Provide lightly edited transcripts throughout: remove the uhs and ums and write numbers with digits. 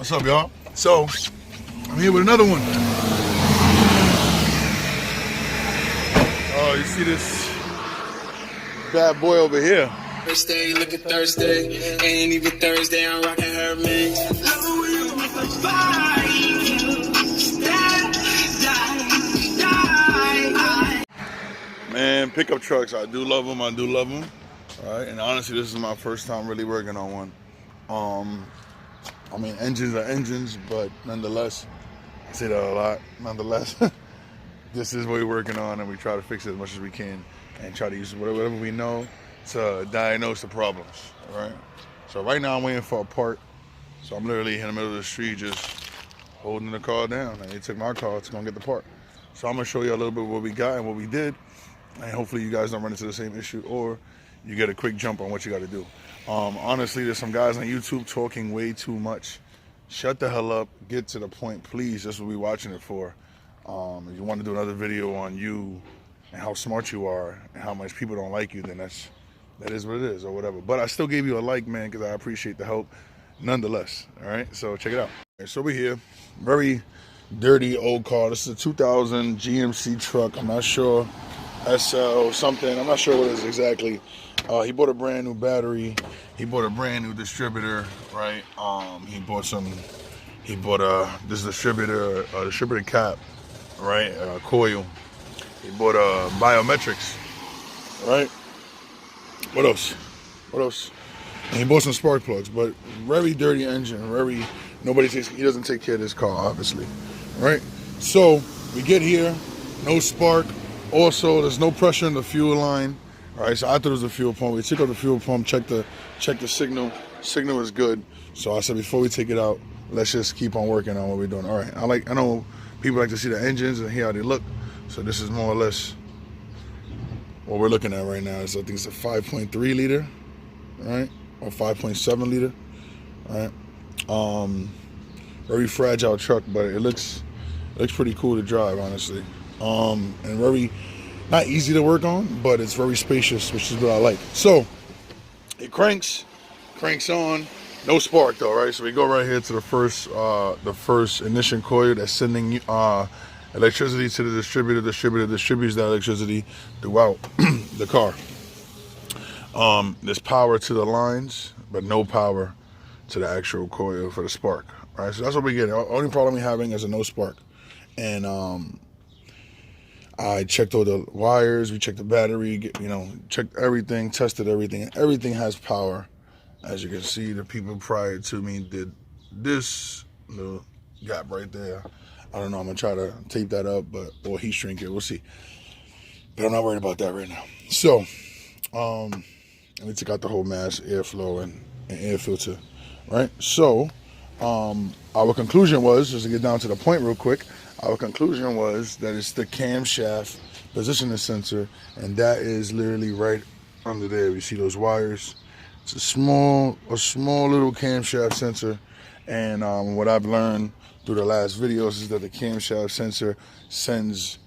What's up, y'all? So, I'm here with another one. Oh, you see this bad boy over here? Thursday, look at Thursday. Ain't even Thursday, I'm rocking her mix. Man, pickup trucks, I do love them. All right, and honestly, this is my first time really working on one. I mean, engines are engines, but nonetheless, I say that a lot. Nonetheless, this is what we're working on, and we try to fix it as much as we can, and try to use whatever we know to diagnose the problems. All right. So right now, I'm waiting for a part. So I'm literally in the middle of the street, just holding the car down, and they took my car to go get the part. So I'm gonna show you a little bit of what we got and what we did, and hopefully you guys don't run into the same issue, or you get a quick jump on what you got to do. Honestly, there's some guys on YouTube talking way too much. Shut the hell up. Get to the point, please. That's what we're watching it for. If you want to do another video on you and how smart you are and how much people don't like you, then that is what it is, or whatever. But I still gave you a like, man, because I appreciate the help nonetheless. All right, so check it out. So we're here. Very dirty old car. This is a 2000 GMC truck. I'm not sure. SL something. I'm not sure what it is exactly. He bought a brand new battery. He bought a brand new distributor, right? He bought this distributor, distributor cap, right? Coil. He bought biometrics, right? What else? And he bought some spark plugs, but very dirty engine. He doesn't take care of this car, obviously, right? So we get here, no spark. Also, there's no pressure in the fuel line. All right, so I thought it was the fuel pump. We took out the fuel pump, check the signal. Signal is good. So I said before we take it out, let's just keep on working on what we're doing. All right, I know people like to see the engines and hear how they look. So this is more or less what we're looking at right now. So I think it's a 5.3 liter, right, or 5.7 liter, right. Very fragile truck, but it looks pretty cool to drive, honestly. And very not easy to work on, but it's very spacious, which is what I like. So it cranks on, no spark though, right? So we go right here to the first ignition coil that's sending electricity to the distributor. Distributor distributes that electricity throughout the car. There's power to the lines, but no power to the actual coil for the spark. Right, so that's what we get. The only problem we're having is a no spark. And I checked all the wires, we checked the battery, checked everything, tested everything, and everything has power. As you can see, the people prior to me did this little gap right there. I don't know, I'm gonna try to tape that up, or heat shrink it, we'll see. But I'm not worried about that right now. So, we took out the whole mass, airflow, and air filter, right? So, our conclusion was, just to get down to the point real quick, our conclusion was that it's the camshaft positioning sensor, and that is literally right under there. You see those wires? It's a small little camshaft sensor, and what I've learned through the last videos is that the camshaft sensor sends,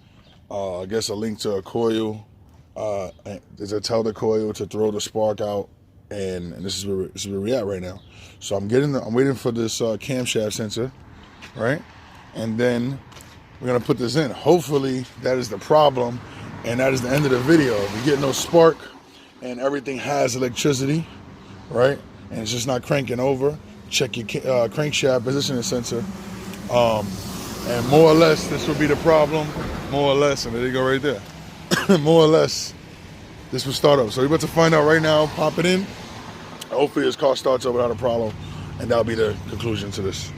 I guess, a link to a coil. There's a tell the coil to throw the spark out, and this is where we're at right now. So I'm waiting for this camshaft sensor, right? And then we're gonna put this in. Hopefully that is the problem, and that is the end of the video. If you get no spark and everything has electricity, right? And it's just not cranking over, check your crankshaft positioning sensor. And more or less this will be the problem. More or less, and there you go right there. More or less, this will start up. So we're about to find out right now, pop it in. Hopefully this car starts up without a problem, and that'll be the conclusion to this.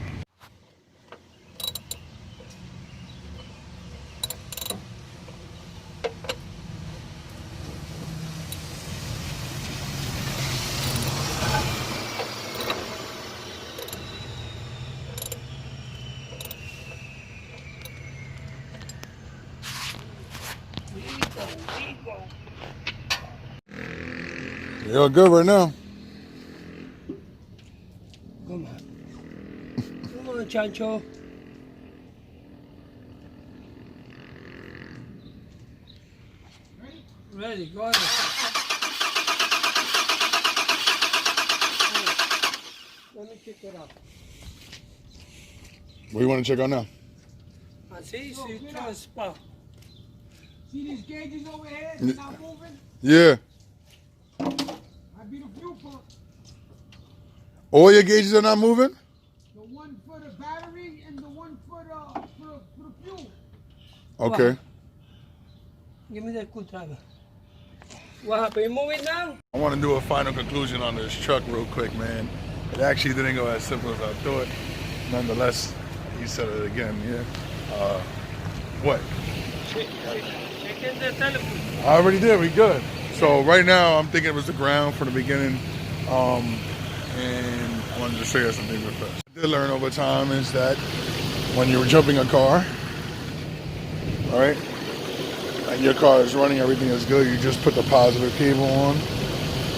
You're good right now. Come on. Come on, Chancho. Ready, go ahead. Let me pick it up. What do you want to check out now? Así, si transpa. See these gauges over here? They're not moving? Yeah. I beat a fuel pump. All your gauges are not moving? The one for the battery and the one for the fuel. Okay. Wow. Give me that screwdriver. What happened? You moving now? I want to do a final conclusion on this truck real quick, man. It actually didn't go as simple as I thought. Nonetheless, you said it again, yeah. What? Check in the telephone. I already did, we good. So right now, I'm thinking it was the ground from the beginning. And I wanted to show you something real fast. What I did learn over time is that when you're jumping a car, all right, and your car is running, everything is good, you just put the positive cable on,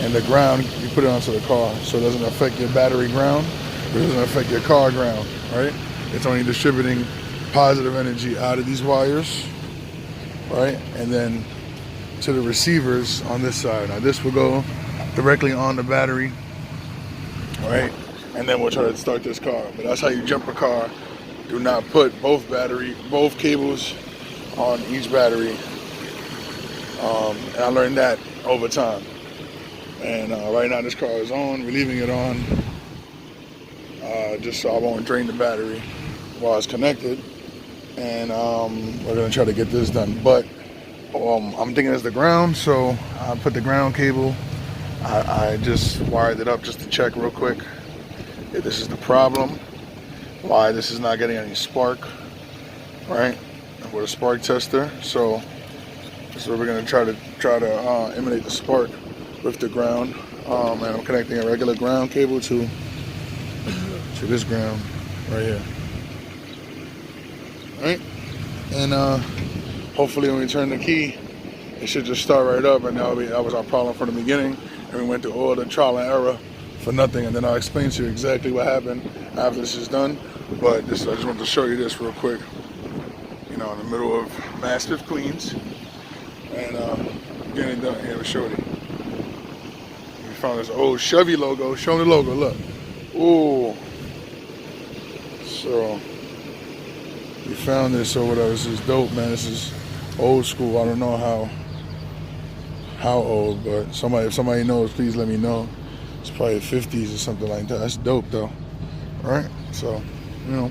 and the ground, you put it onto the car. So it doesn't affect your battery ground, it doesn't affect your car ground, right? It's only distributing positive energy out of these wires, right? And then to the receivers on this side. Now this will go directly on the battery, right? And then we'll try to start this car. But that's how you jump a car. Do not put both cables on each battery. And I learned that over time. And right now this car is on. We're leaving it on just so I won't drain the battery while it's connected. And we're gonna try to get this done. But I'm thinking it's the ground, so I put the ground cable. I just wired it up just to check real quick if this is the problem, why this is not getting any spark, right? With a spark tester. So we're gonna try to emulate the spark with the ground. And I'm connecting a regular ground cable to this ground right here. Right? And hopefully when we turn the key, it should just start right up, and that was our problem from the beginning. And we went through all the trial and error for nothing. And then I'll explain to you exactly what happened after this is done. But I just wanted to show you this real quick. You know, in the middle of Mastiff, Queens. And getting it done here with Shorty. We found this old Chevy logo. Show me the logo, look. Ooh. So we found this or whatever. This is dope, man. This is old school. I don't know how old, but if somebody knows, please let me know. It's probably 50s or something like that. That's dope though. All right, so you know.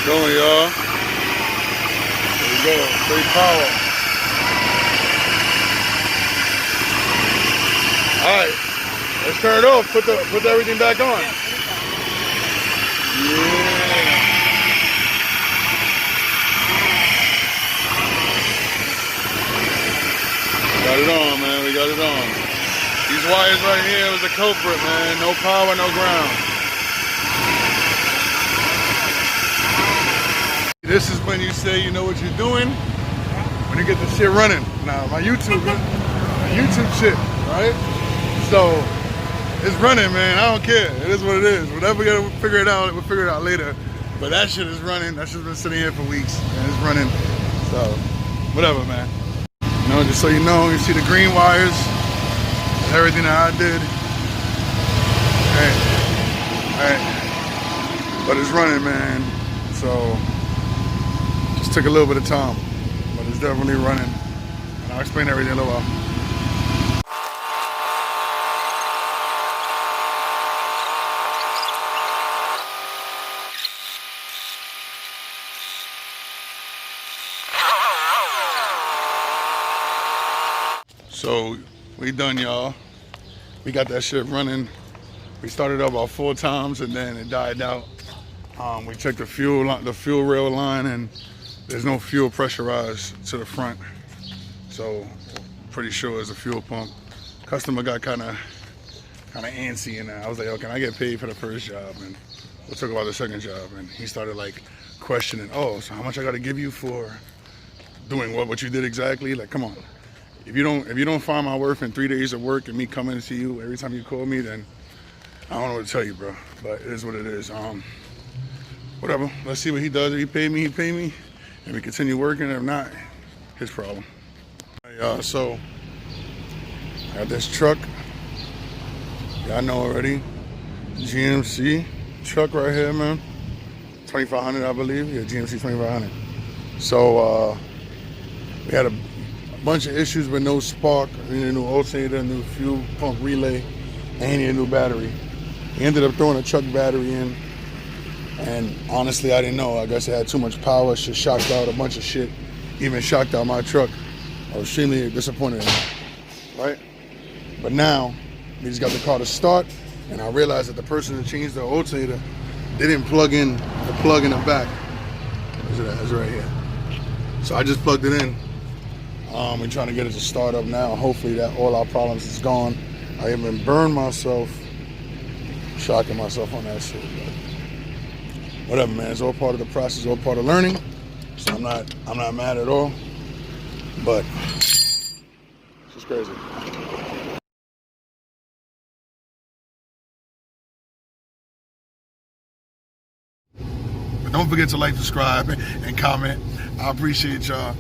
Going, y'all. There we go. Great power. All right. Let's turn it off. Put everything back on. Yeah. Got it on, man. We got it on. These wires right here was the culprit, man. No power, no ground. This is when you say you know what you're doing. When you get the shit running. Now, my YouTube shit, right? So, it's running, man. I don't care. It is what it is. Whatever we gotta figure it out, we'll figure it out later. But that shit is running. That shit's been sitting here for weeks, and it's running. So, whatever, man. You know, just so you know, you see the green wires, everything that I did. Alright. But it's running, man. So, just took a little bit of time. But it's definitely running. And I'll explain everything in a little while. So we done, y'all. We got that shit running. We started up about 4 times and then it died out. We checked the fuel rail line, and there's no fuel pressurized to the front. So pretty sure it's a fuel pump. Customer got kind of antsy, and I was like, "Oh, can I get paid for the first job?" And we'll talk about the second job. And he started like questioning, "Oh, so how much I got to give you for doing what you did exactly?" Like, come on. If you don't find my worth in 3 days of work and me coming to you every time you call me, then I don't know what to tell you, bro. But it is what it is. Whatever. Let's see what he does. If he pay me, and we continue working. If not, his problem. So I got this truck. Y'all know already. GMC truck right here, man. 2500, I believe. Yeah, GMC 2500. So we had a bunch of issues with no spark. We need a new alternator, new fuel pump relay, and a new battery. He ended up throwing a truck battery in, and honestly, I didn't know. I guess it had too much power. It shocked out a bunch of shit. Even shocked out my truck. I was extremely disappointed in it, right? But now, we just got the car to start, and I realized that the person that changed the alternator didn't plug in the plug in the back. It's right here. So I just plugged it in. We're trying to get it to start up now. Hopefully that all our problems is gone. I even burned myself, shocking myself on that shit. But whatever, man. It's all part of the process, all part of learning. So I'm not mad at all. But it's just crazy. But don't forget to like, subscribe, and comment. I appreciate y'all.